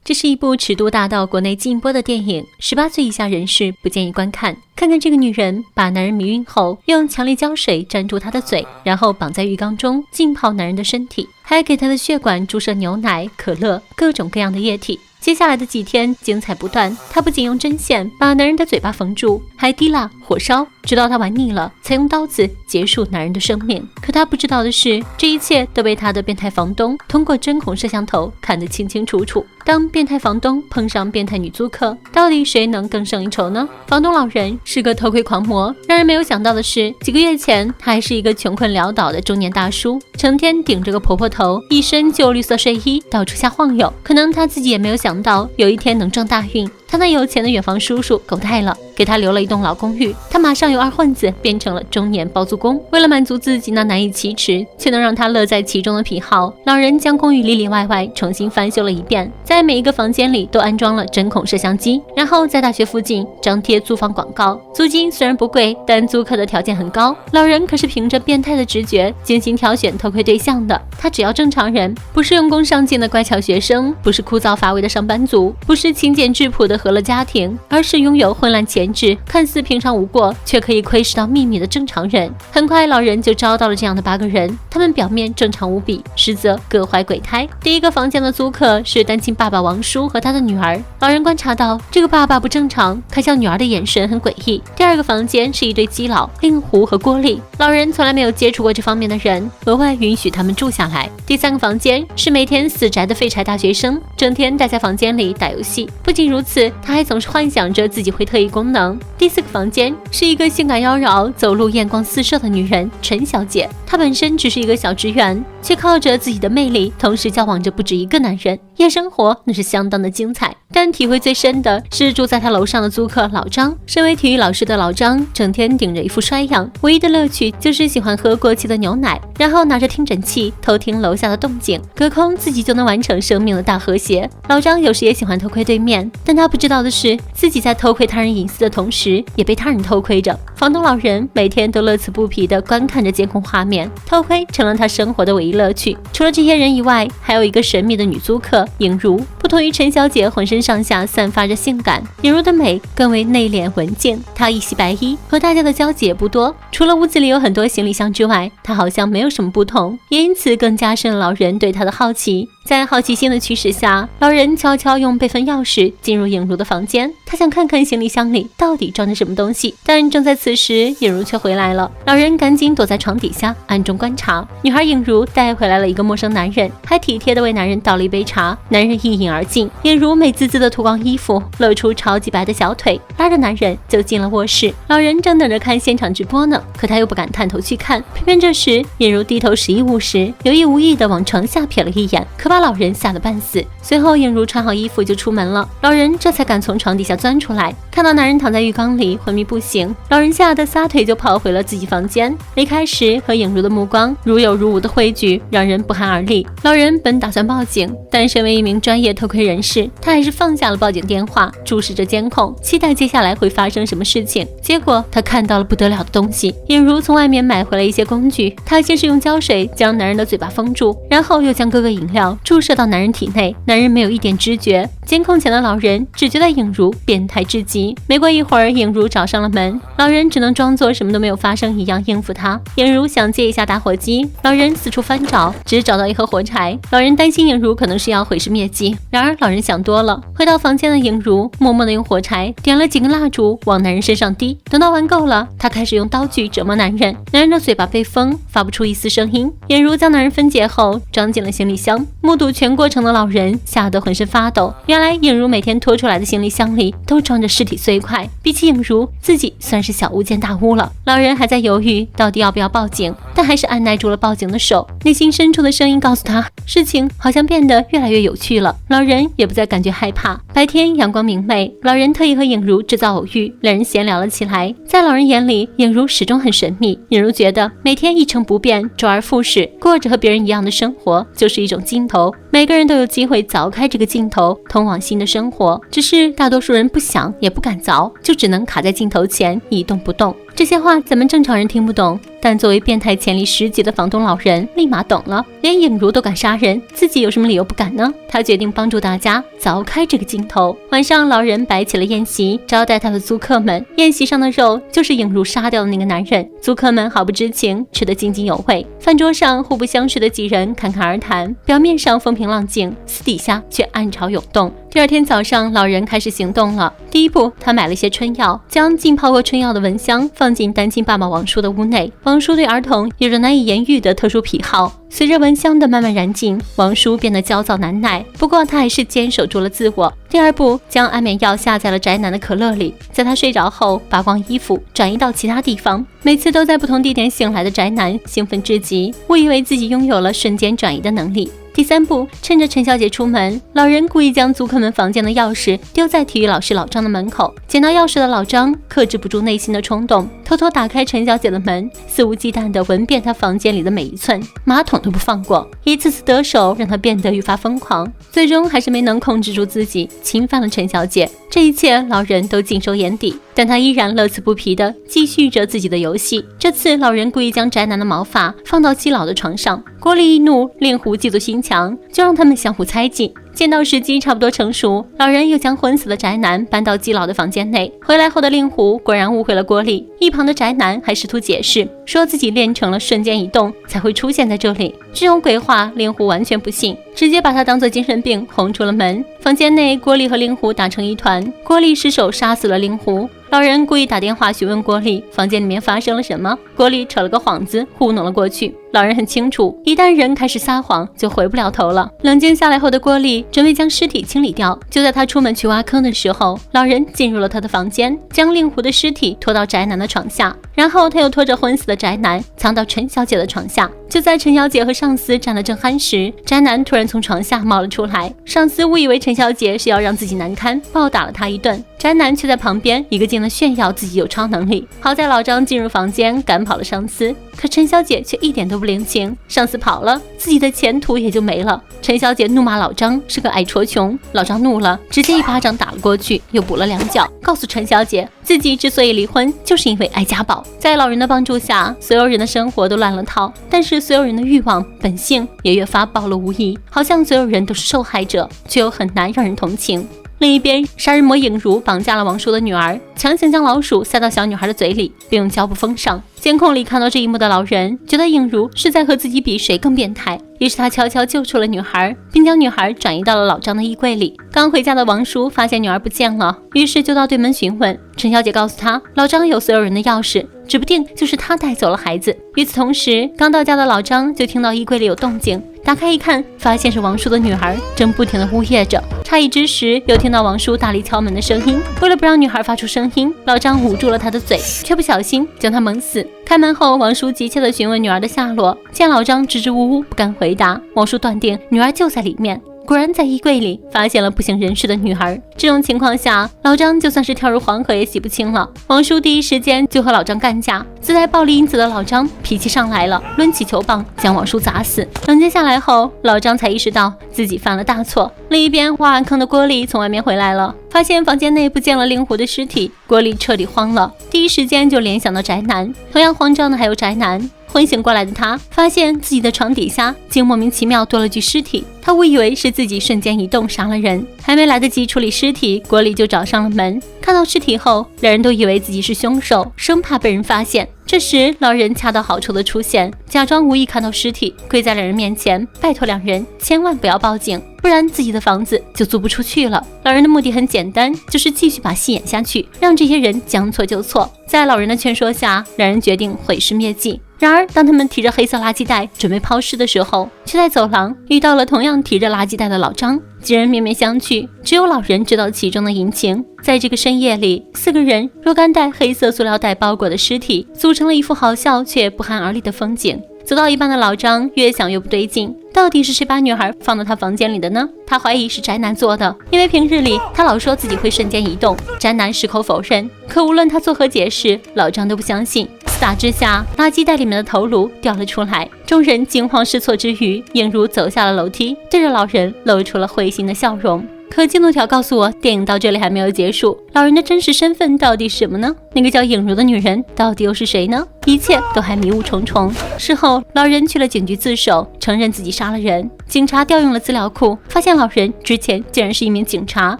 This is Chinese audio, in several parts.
这是一部尺度大到国内禁播的电影，18岁以下人士不建议观看。看看这个女人把男人迷晕后，用强力胶水粘住他的嘴，然后绑在浴缸中浸泡男人的身体，还给他的血管注射牛奶、可乐，各种各样的液体。接下来的几天精彩不断，他不仅用针线把男人的嘴巴缝住，还滴蜡火烧，直到他玩腻了才用刀子结束男人的生命。可他不知道的是，这一切都被他的变态房东通过针孔摄像头看得清清楚楚。当变态房东碰上变态女租客，到底谁能更胜一筹呢？房东老人是个偷窥狂魔，让人没有想到的是，几个月前他还是一个穷困潦倒的中年大叔，成天顶着个婆婆头，一身旧绿色睡衣到处瞎晃悠。可能他自己也没有想到有一天能撞大运，他那有钱的远房叔叔狗带了，给他留了一栋老公寓，他马上由二混子变成了中年包租公。为了满足自己那难以启齿却能让他乐在其中的癖好，老人将公寓里里外外重新翻修了一遍，在每一个房间里都安装了针孔摄像机，然后在大学附近张贴租房广告。租金虽然不贵，但租客的条件很高，老人可是凭着变态的直觉精心挑选偷窥对象的。他只要正常人，不是用功上进的乖巧学生，不是枯燥乏味的上班族，不是勤俭质朴的和乐家庭，而是拥有混乱潜质，看似平常无过却可以窥视到秘密的正常人。很快老人就招到了这样的8个人，他们表面正常无比，实则各怀鬼胎。第一个房间的租客是单亲爸爸王叔和他的女儿，老人观察到这个爸爸不正常，看向女儿的眼神很诡异。第二个房间是一对基佬令狐和郭丽，老人从来没有接触过这方面的人，额外允许他们住下来。第3个房间是每天死宅的废柴大学生，整天待在房间里打游戏。不仅如此，他还总是幻想着自己会特异功能。第4个房间是一个性感妖娆、走路艳光四射的女人陈小姐，她本身只是一个小职员，却靠着自己的魅力同时交往着不止一个男人，夜生活那是相当的精彩。但体会最深的是住在他楼上的租客老张。身为体育老师的老张整天顶着一副衰样，唯一的乐趣就是喜欢喝过期的牛奶，然后拿着听诊器偷听楼下的动静，隔空自己就能完成生命的大和谐。老张有时也喜欢偷窥对面，但他不知道的是，自己在偷窥他人隐私的同时也被他人偷窥着。房东老人每天都乐此不疲地观看着监控画面，偷窥成了他生活的唯一乐趣。除了这些人以外，还有一个神秘的女租客颖茹。不同于陈小姐浑身上下散发着性感，颖茹的美更为内敛文静。她一袭白衣，和大家的交集也不多，除了屋子里有很多行李箱之外，她好像没有什么不同，也因此更加深了老人对她的好奇。在好奇心的驱使下，老人悄悄用备份钥匙进入颖茹的房间，他想看看行李箱里到底装着什么东西。但正在此时，颖茹却回来了，老人赶紧躲在床底下暗中观察。女孩颖茹带回来了一个陌生男人，还体贴地为男人倒了一杯茶。男人一饮而尽，颖茹美滋滋地脱光衣服，露出超级白的小腿，拉着男人就进了卧室。老人正等着看现场直播呢，可他又不敢探头去看。偏偏这时，颖茹低头拾衣物时，有意无意地往床下瞥了一眼，可把老人吓得半死。随后颖茹穿好衣服就出门了，老人这才敢从床底下钻出来，看到男人躺在浴缸里昏迷不醒，老人吓得撒腿就跑回了自己房间。离开时和颖茹的目光如有如无的汇聚，让人不寒而栗。老人本打算报警，但身为一名专业偷窥人士，他还是放下了报警电话，注视着监控，期待接下来会发生什么事情。结果他看到了不得了的东西，颖茹从外面买回了一些工具，他先是用胶水将男人的嘴巴封住，然后又将各个饮料注射到男人体内，男人没有一点知觉。监控前的老人只觉得颖茹变态至极。没过一会儿，颖茹找上了门，老人只能装作什么都没有发生一样应付他。颖茹想借一下打火机，老人四处翻找，只找到一盒火柴。老人担心颖茹可能是要毁尸灭迹，然而老人想多了。回到房间的颖茹默默地用火柴点了几根蜡烛往男人身上滴，等到玩够了，他开始用刀具折磨男人。男人的嘴巴被封，发不出一丝声音。颖茹将男人分解后装进了行李箱，目睹全过程的老人吓得浑身发抖。原来颖茹每天拖出来的行李箱里都装着尸体碎块，比起颖茹，自己算是小巫见大巫了。老人还在犹豫到底要不要报警，但还是按耐住了报警的手。内心深处的声音告诉他，事情好像变得越来越有趣了。老人也不再感觉害怕。白天阳光明媚，老人特意和颖茹制造偶遇，两人闲聊了起来。在老人眼里，颖茹始终很神秘。颖茹觉得每天一成不变，周而复始，过着和别人一样的生活就是一种镜头。每个人都有机会凿开这个镜头，通往新的生活，只是大多数人不想也不敢凿，就只能卡在镜头前一动不动。这些话咱们正常人听不懂，但作为变态潜力10级的房东老人立马懂了。连影如都敢杀人，自己有什么理由不敢呢？他决定帮助大家凿开这个镜头。晚上老人摆起了宴席，招待他的租客们。宴席上的肉就是影如杀掉的那个男人，租客们毫不知情，吃得津津有味。饭桌上互不相识的几人侃侃而谈，表面上风平浪静，私底下却暗潮涌动。第二天早上，老人开始行动了。第一步，他买了些春药，将浸泡过春药的蚊香放进单亲爸爸王叔的屋内。王叔对儿童有着难以言喻的特殊癖好，随着蚊香的慢慢燃尽，王叔变得焦躁难耐，不过他还是坚守住了自我。第二步，将安眠药下在了宅男的可乐里，在他睡着后扒光衣服转移到其他地方。每次都在不同地点醒来的宅男兴奋至极，误以为自己拥有了瞬间转移的能力。第三步，趁着陈小姐出门，老人故意将租客们房间的钥匙丢在体育老师老张的门口。捡到钥匙的老张克制不住内心的冲动，偷偷打开陈小姐的门，肆无忌惮地闻遍她房间里的每一寸，马桶都不放过。一次次得手让她变得愈发疯狂，最终还是没能控制住自己，侵犯了陈小姐。这一切老人都尽收眼底，但他依然乐此不疲地继续着自己的游戏。这次老人故意将宅男的毛发放到基佬的床上，郭丽一怒，令狐嫉妒心强，就让他们相互猜忌。见到时机差不多成熟，老人又将昏死的宅男搬到基佬的房间内。回来后的令狐果然误会了郭丽，一旁的宅男还试图解释，说自己练成了瞬间移动才会出现在这里。这种鬼话令狐完全不信，直接把他当作精神病轰出了门。房间内，郭丽和令狐打成一团，郭丽失手杀死了令狐。老人故意打电话询问郭丽房间里面发生了什么，郭丽扯了个幌子糊弄了过去。老人很清楚，一旦人开始撒谎就回不了头了。冷静下来后的郭丽准备将尸体清理掉，就在他出门去挖坑的时候，老人进入了他的房间，将令狐的尸体拖到宅男的床下，然后他又拖着昏死的宅男藏到陈小姐的床下。就在陈小姐和上司战得正酣时，宅男突然从床下冒了出来，上司误以为陈小姐是要让自己难堪，暴打了他一顿。宅男却在旁边一个劲地炫耀自己有超能力。好在老张进入房间赶跑了上司，可陈小姐却一点都不领情，上司跑了，自己的前途也就没了。陈小姐怒骂老张是个矮矬穷，老张怒了，直接一巴掌打了过去，又补了2脚，告诉陈小姐自己之所以离婚就是因为爱家暴。在老人的帮助下，所有人的生活都乱了套，但是所有人的欲望本性也越发暴露无遗，好像所有人都是受害者，却又很难让人同情。另一边，杀人魔影如绑架了王叔的女儿，强行将老鼠塞到小女孩的嘴里，并用胶布封上。监控里看到这一幕的老人觉得影如是在和自己比谁更变态，于是他悄悄救出了女孩，并将女孩转移到了老张的衣柜里。刚回家的王叔发现女儿不见了，于是就到对门询问。陈小姐告诉他，老张有所有人的钥匙，指不定就是他带走了孩子。与此同时，刚到家的老张就听到衣柜里有动静，打开一看，发现是王叔的女孩正不停地呜咽着。诧异之时，又听到王叔大力敲门的声音。为了不让女孩发出声音，老张捂住了她的嘴，却不小心将她蒙死。开门后，王叔急切地询问女儿的下落，见老张支支吾吾不敢回答，王叔断定女儿就在里面。果然在衣柜里发现了不省人事的女儿。这种情况下，老张就算是跳入黄河也洗不清了。王叔第一时间就和老张干架，自带暴力因子的老张脾气上来了，抡起球棒将王叔砸死。冷静下来后，老张才意识到自己犯了大错。另一边，挖完坑的郭丽从外面回来了，发现房间内不见了令狐的尸体，郭丽彻底慌了，第一时间就联想到宅男。同样慌张的还有宅男。昏醒过来的他发现自己的床底下竟莫名其妙多了具尸体，他误以为是自己瞬间移动杀了人，还没来得及处理尸体，郭丽就找上了门。看到尸体后，两人都以为自己是凶手，生怕被人发现。这时老人恰到好处的出现，假装无意看到尸体，跪在两人面前，拜托两人千万不要报警，不然自己的房子就租不出去了。老人的目的很简单，就是继续把戏演下去，让这些人将错就错。在老人的劝说下，两人决定毁尸灭迹。然而当他们提着黑色垃圾袋准备抛尸的时候，却在走廊遇到了同样提着垃圾袋的老张。几人面面相觑，只有老人知道其中的隐情。在这个深夜里，4个人若干袋黑色塑料袋包裹的尸体，组成了一幅好笑却不寒而栗的风景。走到一半的老张越想越不对劲，到底是谁把女孩放到他房间里的呢？他怀疑是宅男做的，因为平日里他老说自己会瞬间移动，宅男矢口否认。可无论他作何解释，老张都不相信。厮打之下，垃圾袋里面的头颅掉了出来，众人惊慌失措之余，映如走下了楼梯，对着老人露出了会心的笑容。可进度条告诉我，电影到这里还没有结束，老人的真实身份到底是什么呢？那个叫影如的女人到底又是谁呢？一切都还迷雾重重。事后，老人去了警局自首，承认自己杀了人。警察调用了资料库，发现老人之前竟然是一名警察。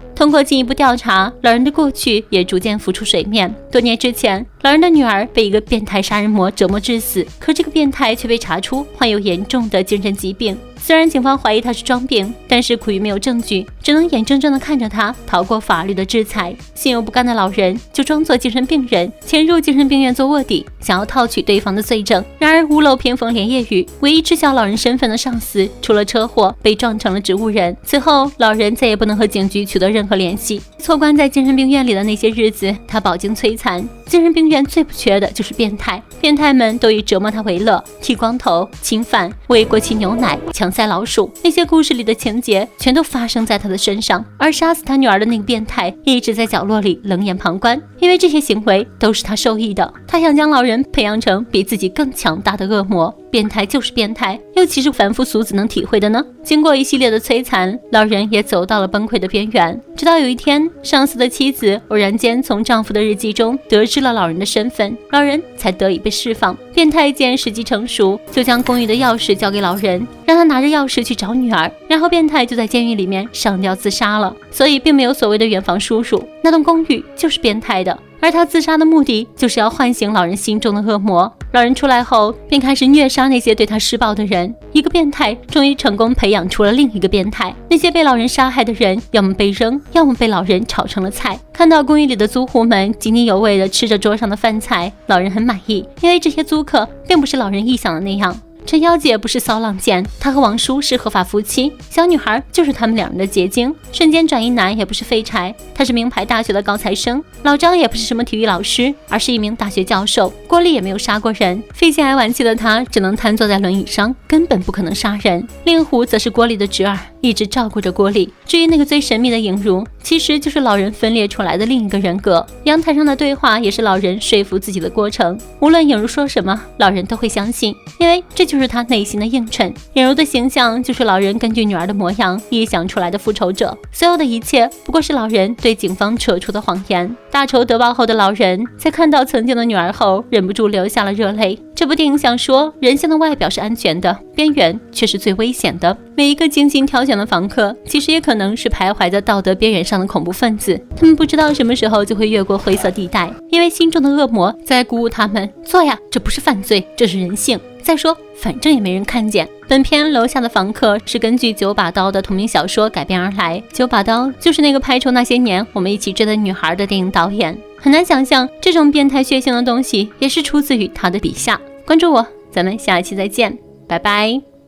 通过进一步调查，老人的过去也逐渐浮出水面。多年之前，老人的女儿被一个变态杀人魔折磨致死，可这个变态却被查出患有严重的精神疾病。虽然警方怀疑他是装病，但是苦于没有证据，只能眼睁睁地看着他逃过法律的制裁。心有不甘的老人就装作精神病人，潜入精神病院做卧底，想要套取对方的罪证。然而屋漏偏逢连夜雨，唯一知晓老人身份的上司出了车祸，被撞成了植物人。此后，老人再也不能和警局取得任何联系。错关在精神病院里的那些日子，他饱经摧残。精神病院最不缺的就是变态，变态们都以折磨他为乐，剃光头、侵犯、喂过期牛奶、强塞老鼠，那些故事里的情节全都发生在他的身上。而杀死他女儿的那个变态一直在角落里冷眼旁观，因为这些行为都是他受益的。他想将老人培养成比自己更强大的恶魔。变态就是变态，又岂是凡夫俗子能体会的呢？经过一系列的摧残，老人也走到了崩溃的边缘。直到有一天，上司的妻子偶然间从丈夫的日记中得知了老人的身份，老人才得以被释放。变态见时机成熟，就将公寓的钥匙交给老人，让他拿着钥匙去找女儿。然后变态就在监狱里面上吊自杀了。所以并没有所谓的远房叔叔，那栋公寓就是变态的。而他自杀的目的就是要唤醒老人心中的恶魔。老人出来后便开始虐杀那些对他施暴的人。一个变态终于成功培养出了另一个变态。那些被老人杀害的人要么被扔，要么被老人炒成了菜。看到公寓里的租户们津津有味地吃着桌上的饭菜，老人很满意，因为这些租客并不是老人臆想的那样。陈小姐不是骚浪贱，她和王叔是合法夫妻，小女孩就是他们两人的结晶。瞬间转移男也不是废柴，他是名牌大学的高材生。老张也不是什么体育老师，而是一名大学教授。郭丽也没有杀过人，肺腺癌晚期的他只能瘫坐在轮椅上，根本不可能杀人。令狐则是郭丽的侄儿，一直照顾着郭丽。至于那个最神秘的影如，其实就是老人分裂出来的另一个人格。阳台上的对话也是老人说服自己的过程。无论影如说什么，老人都会相信，因为这就是他内心的映衬。影如的形象就是老人根据女儿的模样臆想出来的复仇者，所有的一切不过是老人对警方扯出的谎言。大仇得报后的老人在看到曾经的女儿后，忍不住流下了热泪。这部电影想说，人性的外表是安全的，边缘却是最危险的。每一个精心挑选的房客，其实也可能是徘徊在道德边缘上的恐怖分子。他们不知道什么时候就会越过灰色地带，因为心中的恶魔在鼓舞他们做呀，这不是犯罪，这是人性。再说反正也没人看见。本片楼下的房客是根据九把刀的同名小说改编而来。九把刀就是那个拍出那些年我们一起追的女孩的电影导演。很难想象这种变态血腥的东西也是出自于他的笔下。关注我，咱们下一期再见，拜拜。